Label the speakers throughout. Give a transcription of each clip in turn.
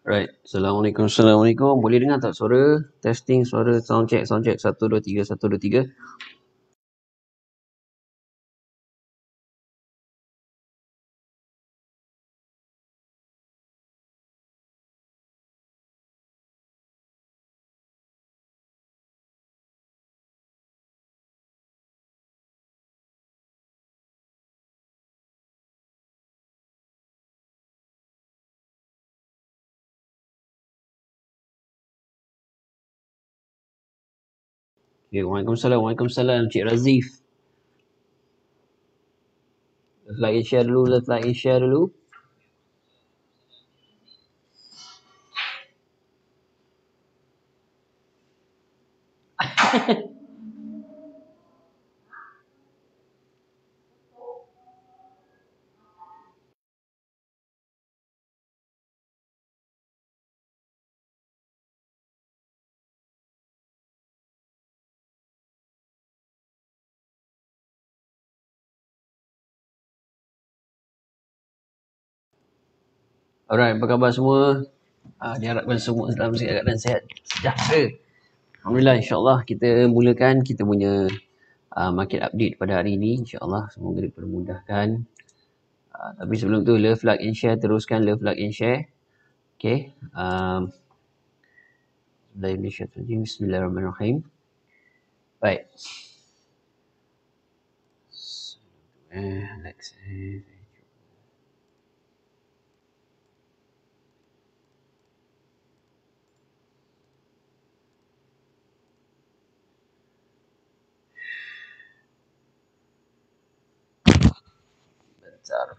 Speaker 1: Right. Assalamualaikum. Assalamualaikum. Boleh dengar tak suara? Testing suara, sound check, sound check. 1 2 3 1 2 3. Okay, Waalaikumsalam. Waalaikumsalam. Cik Razif. Let's like and share dulu. Let's like and share dulu. Alright, apa khabar semua? Diharapkan semua dalam keadaan sihat sejahtera. Alhamdulillah, insyaAllah kita mulakan kita punya market update pada hari ini. InsyaAllah semoga dipermudahkan. Tapi sebelum tu, love, like and share. Teruskan love, like and share. Okay. Bismillahirrahmanirrahim. Baik. Let's see. Bentar.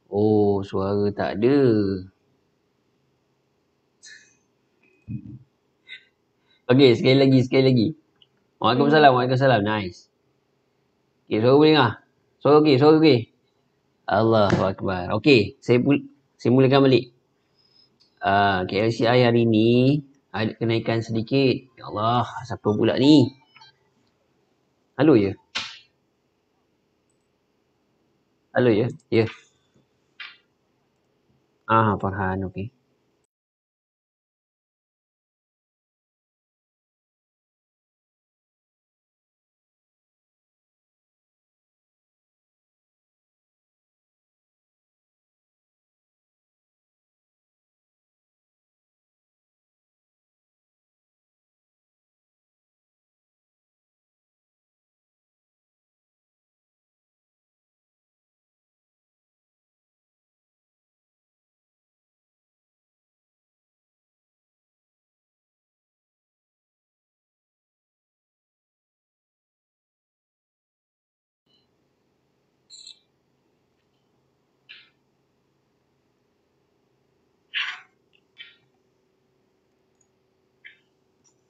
Speaker 1: Oh, suara tak ada. Okey, sekali lagi. Waalaikumsalam, waalaikumsalam. Nice. Okey, suara boleh dengar? Suara okey. Allahu Akbar. Okey, saya mulakan balik. KLCI hari ni ada kenaikan sedikit. Ya Allah, siapa pula ni? Halo ya? Halo ya? Ya. Farhan, okey.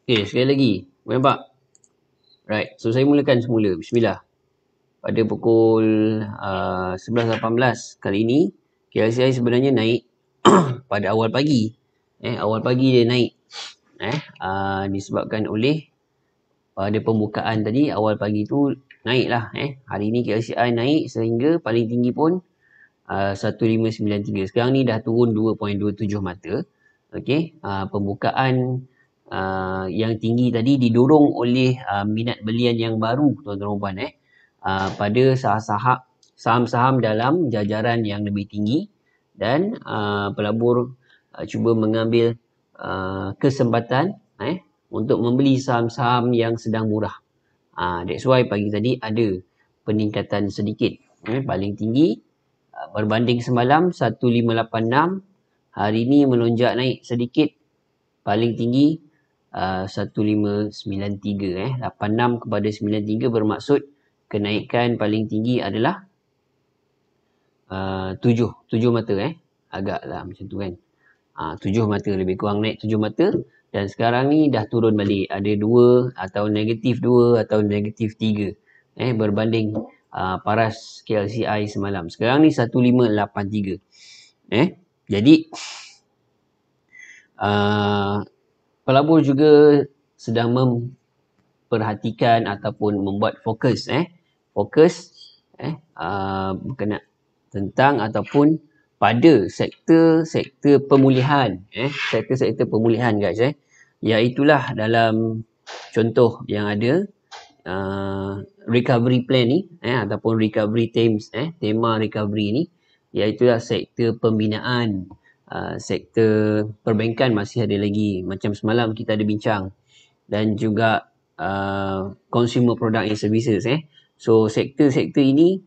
Speaker 1: Okey, sekali lagi. Boleh nampak? Right, so saya mulakan semula. Bismillah. Pada pukul 11.18 kali ini, KLCI sebenarnya naik pada awal pagi. Awal pagi dia naik. Disebabkan oleh pada pembukaan tadi, awal pagi tu naik lah. Hari ini KLCI naik sehingga paling tinggi pun 1593. Sekarang ni dah turun 2.27 mata. Okey, pembukaan yang tinggi tadi didorong oleh minat belian yang baru, tuan-tuan dan puan, pada saham-saham dalam jajaran yang lebih tinggi, dan pelabur cuba mengambil kesempatan untuk membeli saham-saham yang sedang murah. That's why pagi tadi ada peningkatan sedikit. Paling tinggi berbanding semalam 1586, hari ini melonjak naik sedikit. Paling tinggi 1593. 86 kepada 93 bermaksud kenaikan paling tinggi adalah 7 mata. Agaklah macam tu kan. 7 mata, lebih kurang naik 7 mata, dan sekarang ni dah turun balik, ada 2 atau negatif 2 atau negatif 3 berbanding paras KLCI semalam. Sekarang ni 1583. Jadi pelabur juga sedang memperhatikan ataupun membuat fokus berkenaan tentang ataupun pada sektor pemulihan, sektor pemulihan guys, iaitulah dalam contoh yang ada recovery plan ni, ataupun recovery themes, tema recovery ni, iaitulah sektor pembinaan, sektor perbankan masih ada lagi, macam semalam kita ada bincang, dan juga consumer product and services. So sektor-sektor ini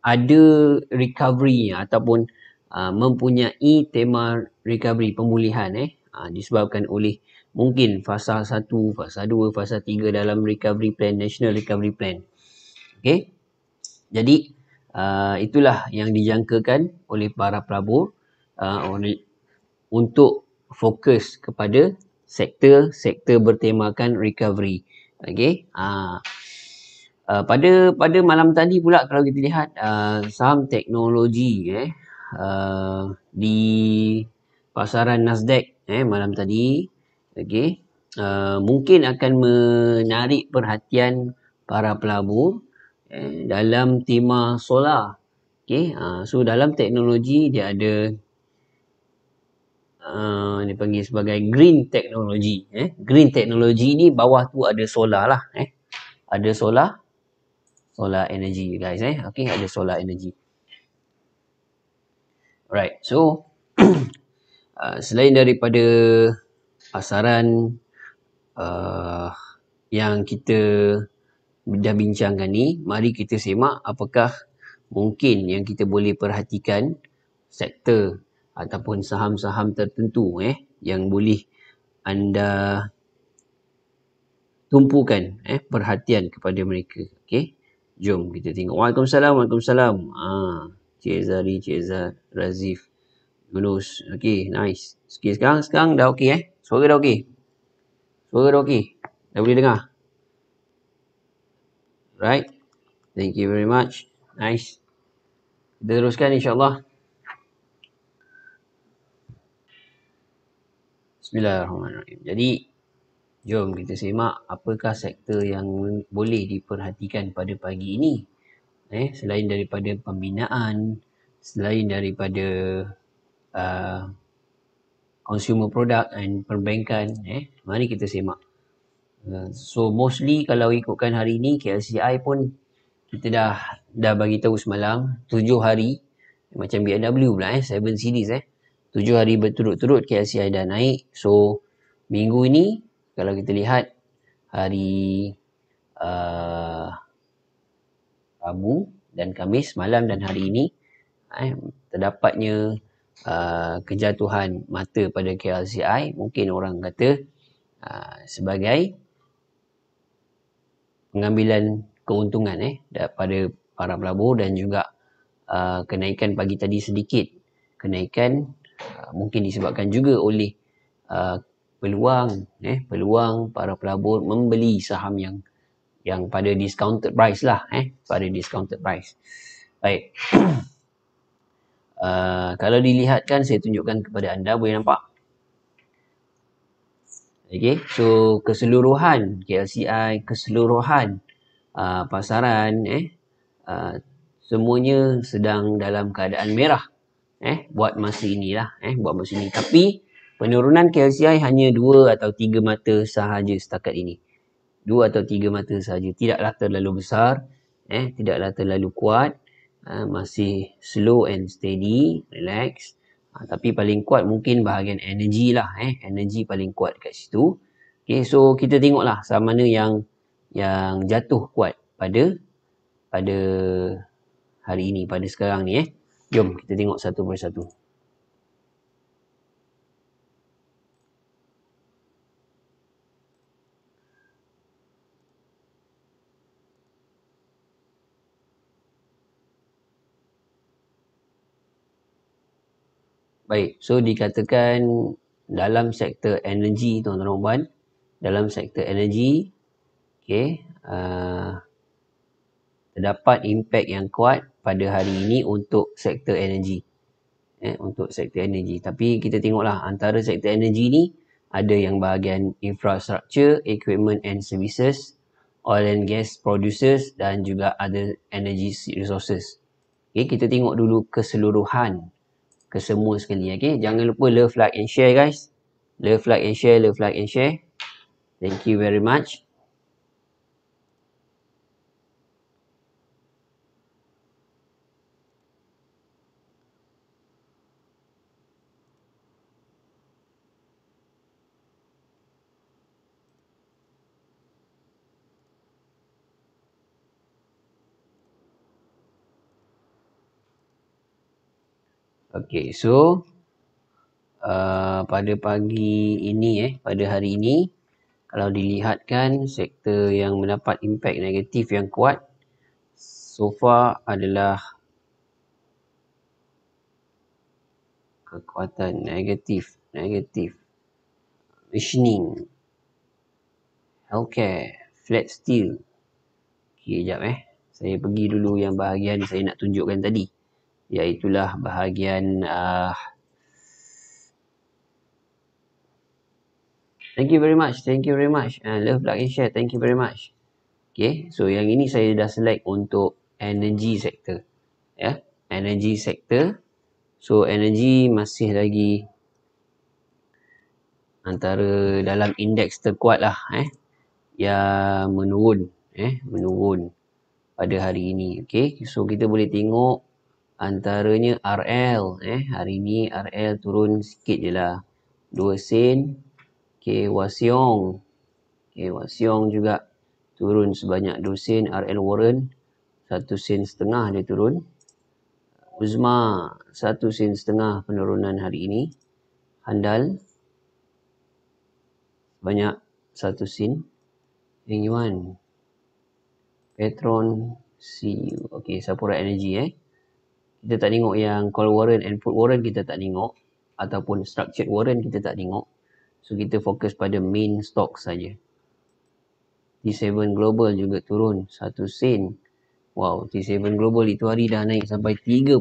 Speaker 1: ada recovery ataupun mempunyai tema recovery, pemulihan, disebabkan oleh mungkin fasa 1, fasa 2, fasa 3 dalam recovery plan, national recovery plan. Okey. Jadi itulah yang dijangkakan oleh para pelabur untuk fokus kepada sektor bertemakan recovery. Okey. Pada malam tadi pula, kalau kita lihat saham teknologi di pasaran Nasdaq malam tadi, okey, mungkin akan menarik perhatian para pelabur dalam tema solar. Okey, so dalam teknologi dia ada dipanggil sebagai green technology. Green technology ni bawah tu ada solar lah. Ada solar energy guys. Okay, ada solar energy. Alright, so selain daripada pasaran yang kita dah bincangkan ni, mari kita semak apakah mungkin yang kita boleh perhatikan sektor ataupun saham-saham tertentu yang boleh anda tumpukan perhatian kepada mereka. Okay, Jom kita tengok. Waalaikumsalam, Waalaikumsalam. Cik Zari, Cik Razif, Yunus. Okay, nice. Okay, sekarang dah okay Suara dah okay. Suara dah okay. Dah boleh dengar. Right. Thank you very much. Nice. Kita teruskan insyaAllah. Bismillahirrahmanirrahim. Jadi, jom kita semak apakah sektor yang boleh diperhatikan pada pagi ini. Selain daripada pembinaan, selain daripada consumer product and perbankan, mari kita semak. So mostly kalau ikutkan hari ni KLCI pun kita dah bagi tahu semalam 7 hari macam BMW pula 7 series 7 hari berturut-turut KLCI dah naik. So minggu ini kalau kita lihat hari Rabu dan Khamis malam dan hari ini terdapatnya kejatuhan mata pada KLCI, mungkin orang kata sebagai pengambilan keuntungan daripada para pelabur dan juga kenaikan pagi tadi sedikit. Kenaikan mungkin disebabkan juga oleh peluang para pelabur membeli saham yang pada discounted price lah pada discounted price. Baik. Kalau dilihatkan, saya tunjukkan kepada anda, boleh nampak? Okay, so keseluruhan KLCI, keseluruhan pasaran semuanya sedang dalam keadaan merah buat masa inilah buat masa ini. Tapi penurunan KLCI hanya 2 atau 3 mata sahaja setakat ini. 2 atau 3 mata sahaja, tidaklah terlalu besar, tidaklah terlalu kuat, masih slow and steady, relax. Tapi paling kuat mungkin bahagian energi lah, energi paling kuat kat situ. Okay, so kita tengoklah sama mana yang jatuh kuat pada hari ini, pada sekarang ni Jom kita tengok satu persatu. Baik, so dikatakan dalam sektor energi, tuan-tuan dan puan, dalam sektor energi, terdapat impak yang kuat pada hari ini untuk sektor energi. Untuk sektor energi. Tapi kita tengoklah antara sektor energi ni ada yang bahagian infrastructure, equipment and services, oil and gas producers dan juga other energy resources. Okay, kita tengok dulu keseluruhan kesemua sekali. Okay, jangan lupa love, like and share guys. Love, like and share, love, like and share. Thank you very much. Okay, so pada pagi ini pada hari ini, kalau dilihatkan sektor yang mendapat impak negatif yang kuat so far adalah kekuatan negatif machining, healthcare, flat steel. Okay, sekejap saya pergi dulu yang bahagian saya nak tunjukkan tadi, iaitulah bahagian thank you very much love, like and share, thank you very much. Okay, so yang ini saya dah select untuk energy sector energy sector. So energy masih lagi antara dalam indeks terkuat lah yang menurun pada hari ini. Okay, so kita boleh tengok antaranya RL hari ni RL turun sikit je lah, 2 sen. Okay, Wasiong juga turun sebanyak 2 sen. RL Warren 1 sen setengah dia turun. Uzma 1 sen setengah penurunan hari ini. Handal banyak 1 sen. Yang Yuan Petron CU. Okay, Sapura Energy kita tak tengok yang call warrant and put warrant, kita tak tengok, ataupun structured warrant kita tak tengok. So kita fokus pada main stock saja. T7 Global juga turun 1 sen. Wow, T7 Global itu hari dah naik sampai 37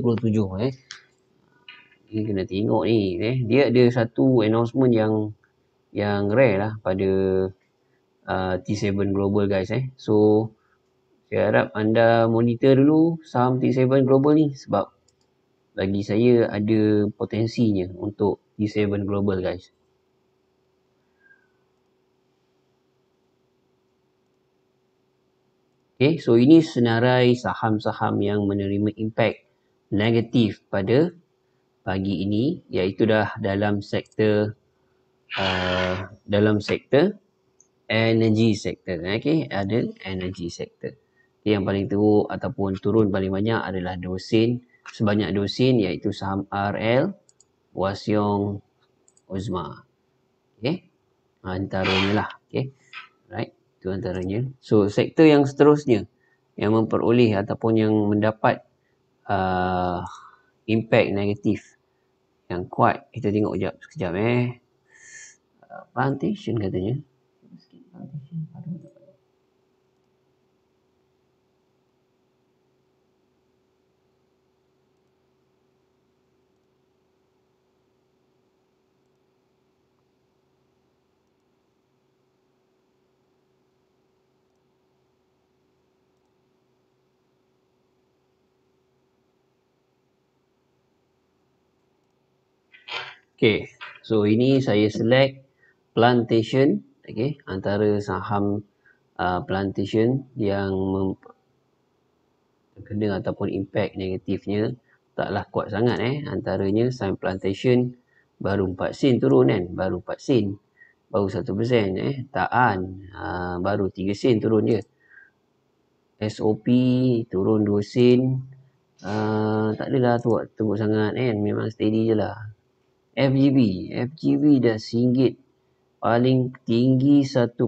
Speaker 1: Ini kena tengok ni Dia ada satu announcement yang rare lah pada T7 Global guys So saya harap anda monitor dulu saham T7 Global ni, sebab bagi saya ada potensinya untuk T7 Global guys. Okay, so ini senarai saham-saham yang menerima impact negatif pada pagi ini, iaitu dah dalam sektor energy sector. Okay, ada energy sector. Yang paling teruk ataupun turun paling banyak adalah Dosin, sebanyak 2 sen, iaitu saham RL, Wasiong, Uzma. Okay, antaranya lah. Okay, right, itu antaranya. So sektor yang seterusnya yang memperoleh ataupun yang mendapat impact negatif yang kuat, kita tengok sekejap Plantation katanya. Okay, so ini saya select Plantation, okay, antara saham Plantation yang terkena ataupun impact negatifnya taklah kuat sangat Antaranya saham Plantation baru 4 sen turun baru 4 sen, baru 1%. Taan baru 3 sen turun je. SOP turun 2 sen. Tak adalah teruk sangat memang steady je lah. FGB dah RM1 paling tinggi 1.55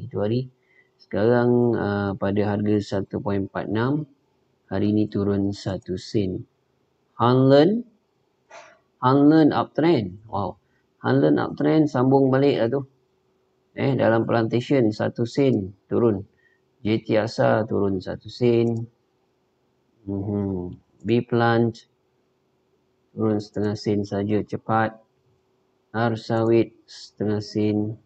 Speaker 1: itu hari. Sekarang pada harga 1.46, hari ni turun 1 sen. Hanlen uptrend. Wow, Hanlen uptrend sambung balik lah tu. Dalam Plantation 1 sen turun. JT Asa turun 1 sen. B-Plant turun setengah sen saja cepat. Sawit setengah sen.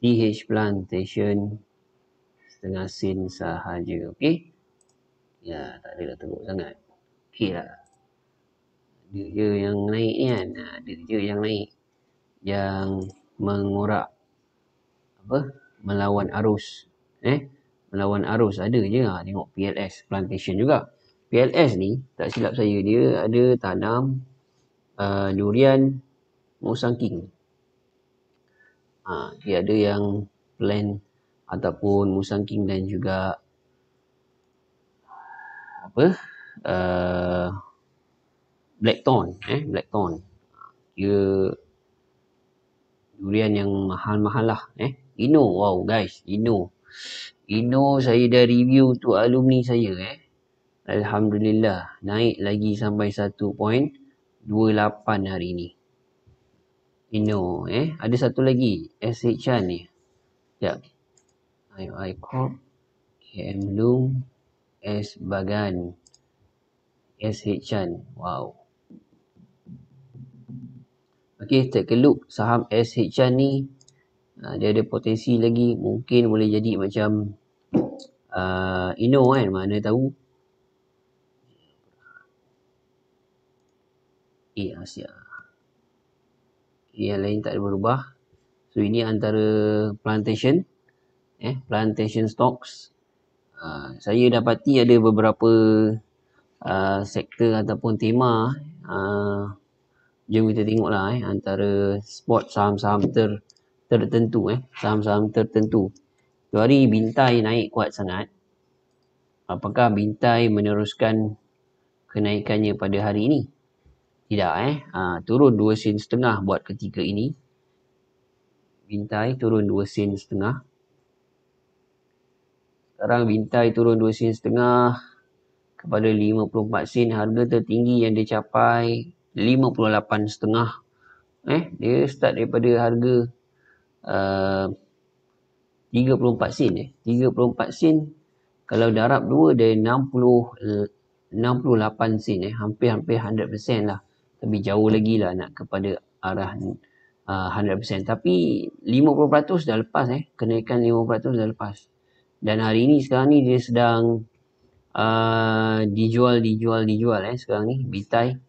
Speaker 1: TH Plantation setengah sen sahaja. Okey. Ya, tak adalah teruk sangat. Okey lah. Ada je yang naik ni kan. Ada je yang naik. Yang mengorak melawan arus. Melawan arus ada je. Tengok PLS Plantation juga. PLS ni tak silap saya dia ada tanam durian Musang King. Dia ada yang plant ataupun Musang King dan juga Blackthorn. Blackthorn. Dia durian yang mahal-mahal lah. Ino, wow guys, Ino saya dah review tu alumni saya Alhamdulillah naik lagi sampai 1.28 hari ni. Ino ada satu lagi SH Chan ni. Sekejap. I Corp, KM Bloom, S Bagan, SH Chan. Wow. Okay, take a look saham SH Chan ni. Dia ada potensi lagi, mungkin boleh jadi macam Ino mana tahu. Asia. Yang lain tak ada berubah. So ini antara Plantation Plantation stocks. Saya dapati ada beberapa sektor ataupun tema. Jom kita tengoklah antara spot saham-saham tertentu saham-saham tertentu. Tu hari Bintai naik kuat sangat. Apakah Bintai meneruskan kenaikannya pada hari ini? Tidak turun 2 sen setengah buat ketika ini. Bintai turun 2 sen setengah. Sekarang bintai turun 2 sen setengah kepada 54 sen. Harga tertinggi yang dia capai 58 setengah. Dia start daripada harga 34 sen 34 sen. Kalau darab 2 dia 68 sen hampir-hampir 100% lah. Tapi jauh lagi lah nak kepada arah 100%. Tapi 50% dah lepas kenaikan 50% dah lepas. Dan hari ni sekarang ni dia sedang dijual sekarang ni bintai.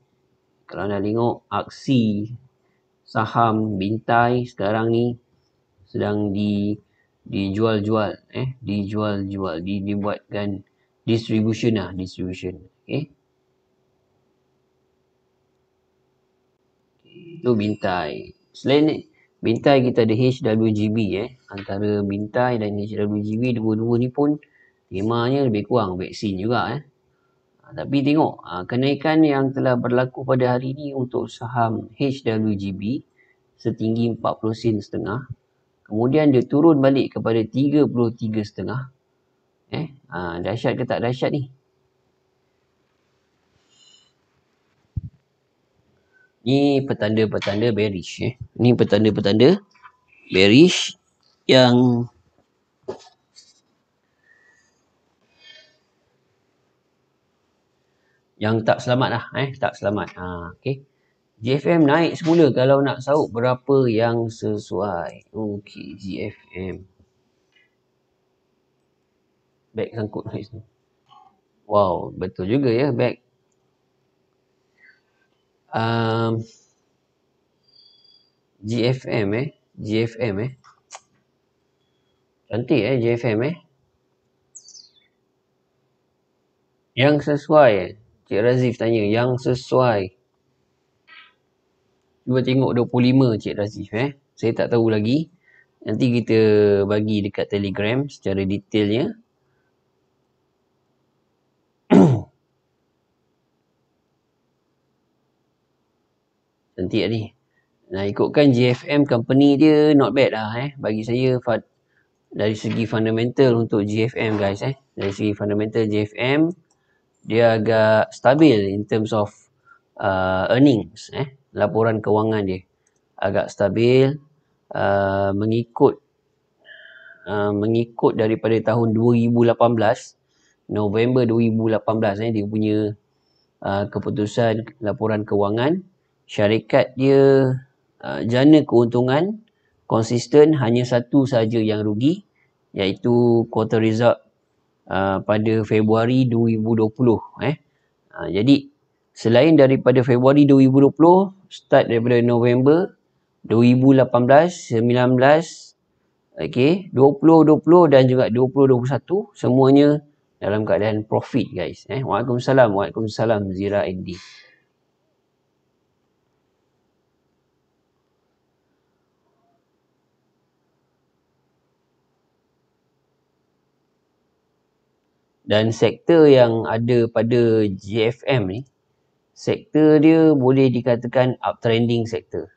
Speaker 1: Kalau nak tengok aksi saham bintai sekarang ni sedang dijual-jual dibuatkan distribution. Okay. Itu bintai. Selain ni bintai kita ada HWGB antara bintai dan HWGB dua-dua ni pun temanya lebih kurang vaksin juga tapi tengok kenaikan yang telah berlaku pada hari ini untuk saham HWGB setinggi 40 sen setengah. Kemudian dia turun balik kepada 33 setengah. Dahsyat ke tak dahsyat ni? Ni petanda-petanda bearish Ni petanda-petanda bearish yang tak selamat lah tak selamat. Okay. GFM naik semula. Kalau nak sahut berapa yang sesuai? Okay, GFM back sangkut noise ni. Wow, betul juga ya back. GFM cantik GFM yang sesuai Cik Razif tanya yang sesuai. Cuba tengok 25 Cik Razif saya tak tahu lagi. Nanti kita bagi dekat Telegram secara detailnya. Cantik ni. Nah, ikutkan GFM company dia not bad lah bagi saya dari segi fundamental untuk GFM guys dari segi fundamental GFM dia agak stabil in terms of earnings laporan kewangan dia agak stabil mengikut daripada tahun 2018 November 2018 dia punya keputusan laporan kewangan. Syarikat dia jana keuntungan konsisten, hanya satu saja yang rugi iaitu quarter result pada Februari 2020 jadi selain daripada Februari 2020 start daripada November 2018, 19 okay, 2020 dan juga 2021 semuanya dalam keadaan profit guys Waalaikumsalam Zira Indi. Dan sektor yang ada pada GFM ni, sektor dia boleh dikatakan uptrending sektor.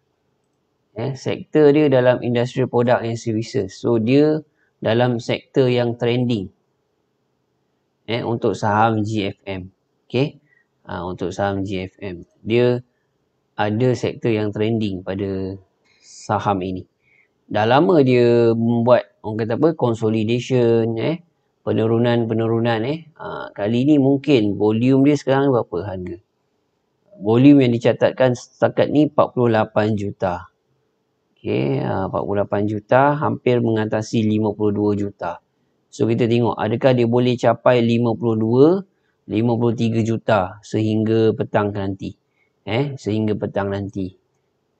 Speaker 1: Sektor dia dalam industrial product and services. So dia dalam sektor yang trending. Untuk saham GFM. Okay. Untuk saham GFM. Dia ada sektor yang trending pada saham ini. Dah lama dia membuat orang kata apa consolidation penurunan kali ni mungkin volume dia sekarang berapa harga volume yang dicatatkan setakat ni 48 juta okay, 48 juta hampir mengatasi 52 juta. So kita tengok adakah dia boleh capai 52 53 juta sehingga petang nanti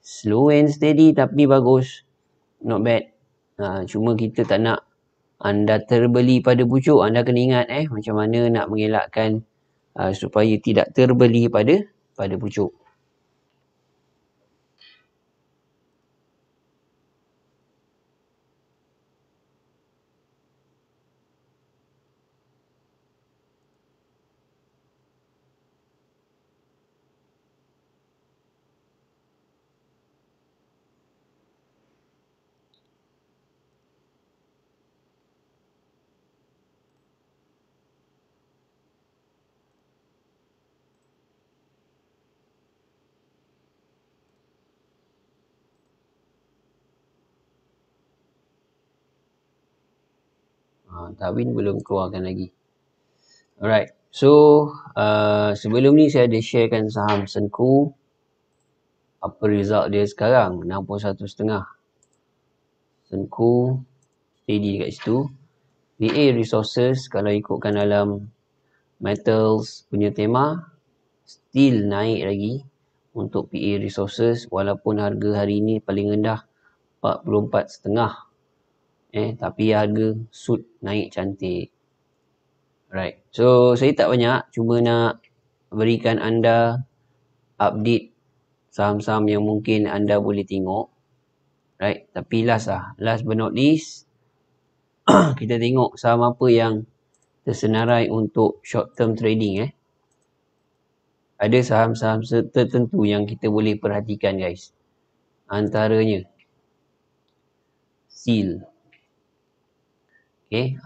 Speaker 1: slow and steady tapi bagus, not bad. Cuma kita tak nak anda terbeli pada pucuk. Anda kena ingat macam mana nak mengelakkan supaya tidak terbeli pada pucuk. Tawin belum keluarkan lagi. Alright. So, sebelum ni saya ada sharekan saham Senku. Apa result dia sekarang? 61.5. Senku steady dekat situ. PA Resources kalau ikutkan dalam metals punya tema, still naik lagi untuk PA Resources walaupun harga hari ni paling rendah 44.5. Tapi harga suit naik cantik. Right. So saya tak banyak, cuma nak berikan anda update saham-saham yang mungkin anda boleh tengok. Right. Tapi last but not least, kita tengok saham apa yang tersenarai untuk short term trading. Ada saham-saham tertentu yang kita boleh perhatikan guys. Antaranya SEAL.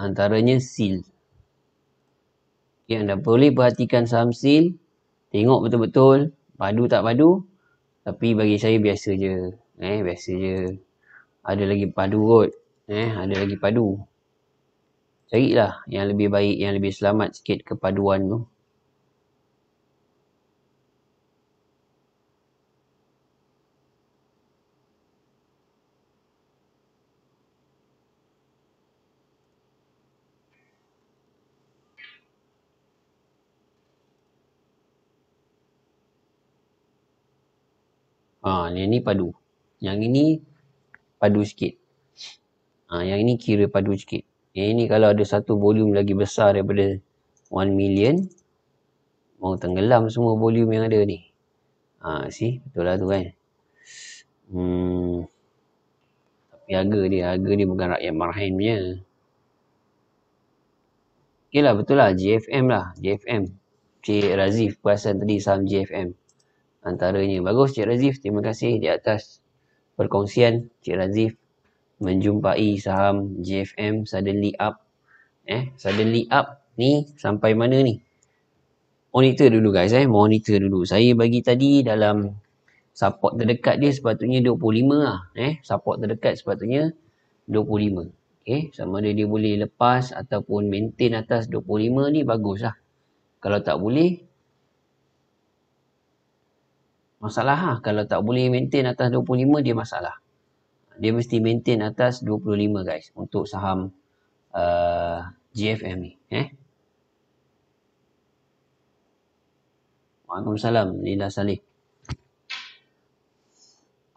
Speaker 1: Antaranya SEAL. Anda boleh perhatikan saham SEAL. Tengok betul-betul padu tak padu. Tapi bagi saya biasa je. Biasa je. Ada lagi padu kot. Ada lagi padu. Carilah yang lebih baik, yang lebih selamat sikit kepaduan tu. Yang ni padu. Yang ini padu sikit. Yang ini kira padu sikit. Yang ini kalau ada satu volume lagi besar daripada 1 million, mau tenggelam semua volume yang ada ni. See? Betul lah tu kan. Tapi harga dia bukan rakyat marhain punya. Okay lah, betul lah. JFM lah. JFM. Cik Razif perasan tadi saham JFM. Antaranya. Bagus Cik Razif. Terima kasih di atas perkongsian Cik Razif. Menjumpai saham JFM suddenly up. Suddenly up ni sampai mana ni? Monitor dulu guys. Monitor dulu. Saya bagi tadi dalam support terdekat dia sepatutnya 25 lah. Support terdekat sepatutnya 25. Sama ada dia boleh lepas ataupun maintain atas 25 ni bagus lah. Kalau tak boleh, masalah lah. Kalau tak boleh maintain atas 25, dia masalah. Dia mesti maintain atas 25 guys. Untuk saham GFM ni. Waalaikumsalam. Lila Salih.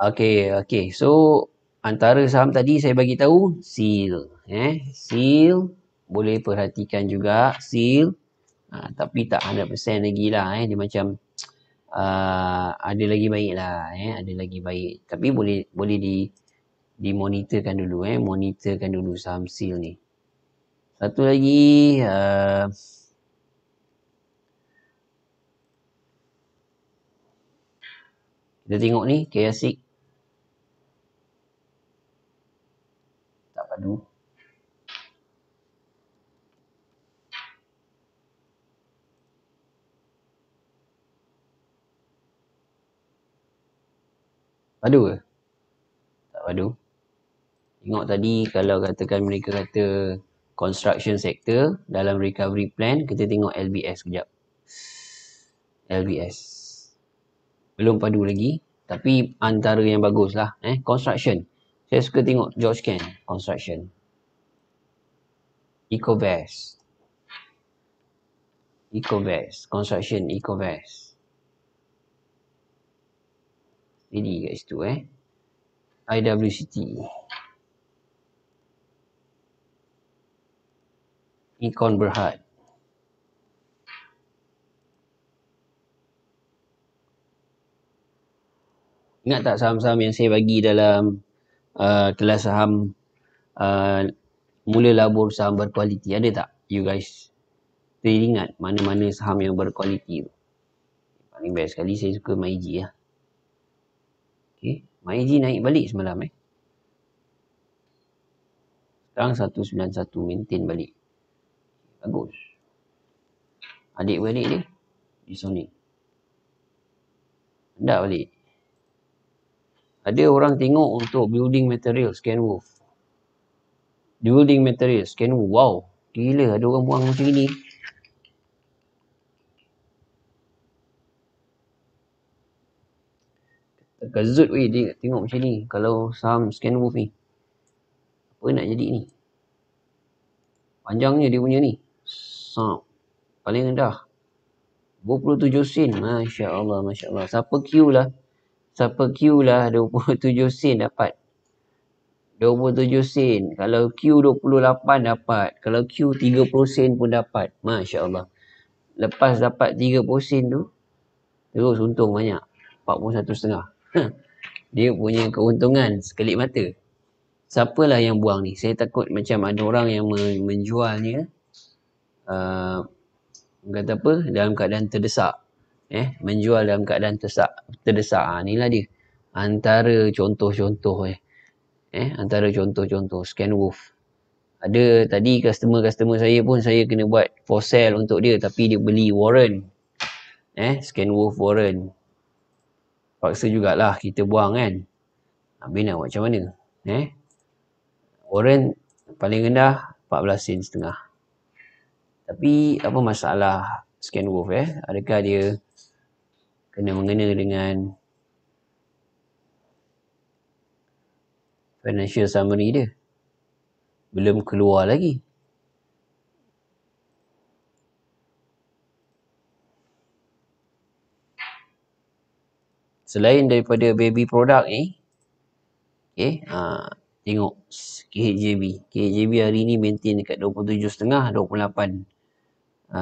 Speaker 1: Okay. So, antara saham tadi saya bagi tahu SEAL. SEAL. Boleh perhatikan juga SEAL. Tapi tak 100% lagi lah. Dia macam ada lagi baik lah. Ada lagi baik. Tapi boleh dimonitorkan dulu. Monitorkan dulu saham SEAL ni. Satu lagi. Kita tengok ni. Kiasik. Tak padu. Padu ke? Tak padu. Tengok tadi kalau katakan mereka kata construction sector dalam recovery plan, kita tengok LBS kejap. LBS. Belum padu lagi. Tapi antara yang bagus lah. Construction. Saya suka tengok George Ken. Construction. Ecovest. Construction Ecovest. Ini kat situ IWCT. Econ Berhad. Ingat tak saham-saham yang saya bagi dalam kelas saham mula labur saham berkualiti? Ada tak you guys teringat mana-mana saham yang berkualiti tu? Paling best sekali saya suka MyG lah. MyG naik balik semalam sekarang 191 maintain balik. Bagus. Adik-beradik dia di Sonic. Hendak balik. Ada orang tengok untuk building material, Scanwolf. Building material, Scanwolf. Wow. Gila ada orang buang macam ni. Terkejut weh dia tengok macam ni. Kalau saham Scanwolf ni. Apa nak jadi ni? Panjangnya dia punya ni. Paling rendah. 27 sen. Masya Allah, Masya Allah. Siapa Q lah 27 sen dapat. 27 sen. Kalau Q 28 dapat. Kalau Q 30 sen pun dapat. Masya Allah. Lepas dapat 30 sen tu, terus untung banyak. 41,5. Dia punya keuntungan sekelip mata. Siapalah yang buang ni? Saya takut macam ada orang yang menjualnya kata apa? Dalam keadaan terdesak. Menjual dalam keadaan terdesak. Inilah dia. Antara contoh-contoh antara contoh-contoh Scanwolf. Ada tadi customer saya pun saya kena buat for sale untuk dia tapi dia beli warrant. Scanwolf warrant. Paksa jugalah kita buang kan. Habis nak buat macam mana? Warrant paling rendah 14 sen setengah. Tapi apa masalah Scanwolf Adakah dia kena mengena dengan financial summary dia? Belum keluar lagi. Selain daripada baby product ni, tengok KHJB hari ni maintain dekat 27.5, 28.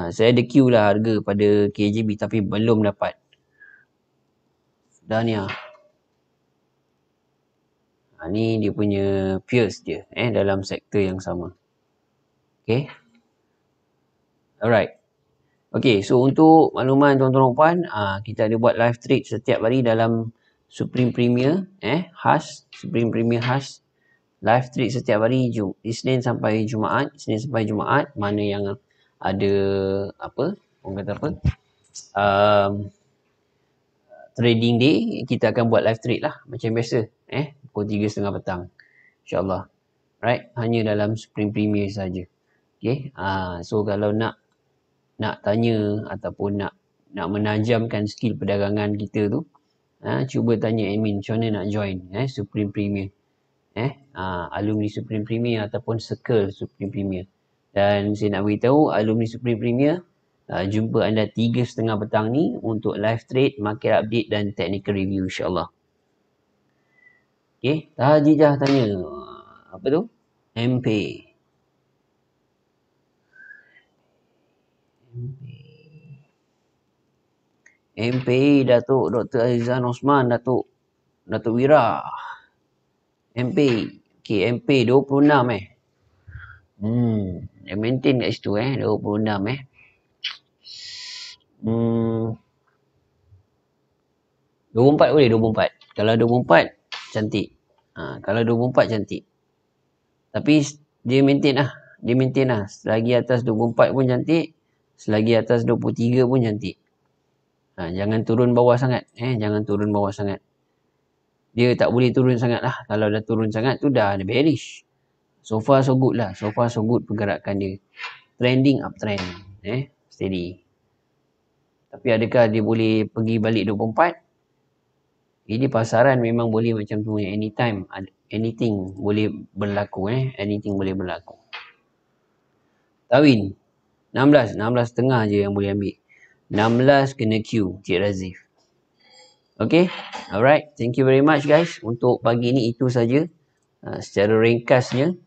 Speaker 1: Saya ada queue lah harga pada KHJB tapi belum dapat. Dah ni ni dia punya peers dia dalam sektor yang sama. Okay. Alright. Okay, so untuk makluman tuan-tuan dan puan, kita ada buat live trade setiap hari dalam Supreme Premier Supreme Premier Hash. Live trade setiap hari Isnin sampai Jumaat. Mana yang ada trading day, kita akan buat live trade lah macam biasa. Pukul 3.30 petang. InsyaAllah. Right, hanya dalam Supreme Premier saja. Okay. So kalau nak tanya ataupun nak menajamkan skill perdagangan kita tu, cuba tanya admin macam mana nak join Supreme Premier. Alumni Supreme Premier ataupun Circle Supreme Premier. Dan saya nak beritahu alumni Supreme Premier, jumpa anda 3.30 petang ni untuk live trade, market update dan technical review insyaAllah. Okay, Tahajijah tanya apa tu? MP Datuk Dr. Azizan Osman, Datuk Wira. MP. Okay, MP 26 dia maintain kat situ 26 24 boleh 24. Kalau 24 cantik. Kalau 24 cantik. Tapi dia maintain lah. Selagi atas 24 pun cantik. Selagi atas 23 pun cantik. Jangan turun bawah sangat. Dia tak boleh turun sangat lah. Kalau dah turun sangat tu dah bearish. So far so good lah. Pergerakan dia. Trending uptrend. Steady. Tapi adakah dia boleh pergi balik 24? Ini pasaran memang boleh macam tu. Anytime. Anything boleh berlaku. Anything boleh berlaku. Tawin. 16.5 je yang boleh ambil. 16 kena Q. Cik Razif. Okay. Alright. Thank you very much guys. Untuk pagi ni itu saja. Secara ringkasnya.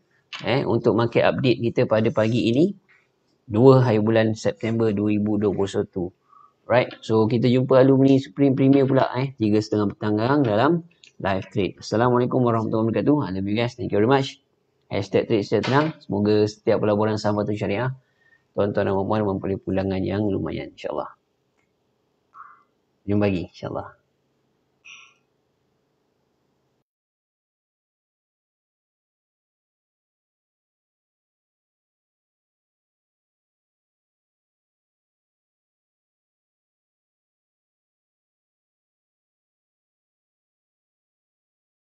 Speaker 1: Untuk market update kita pada pagi ini. 2 hari bulan September 2021. Right. So kita jumpa alumni Supreme Premier pula 3.30 petang dalam live trade. Assalamualaikum warahmatullahi wabarakatuh. I love you guys. Thank you very much. #trade secara tenang. Semoga setiap pelaburan saham atau syariah tuan-tuan dan puan memperoleh pulangan yang lumayan insyaAllah. Jumpa lagi insyaAllah.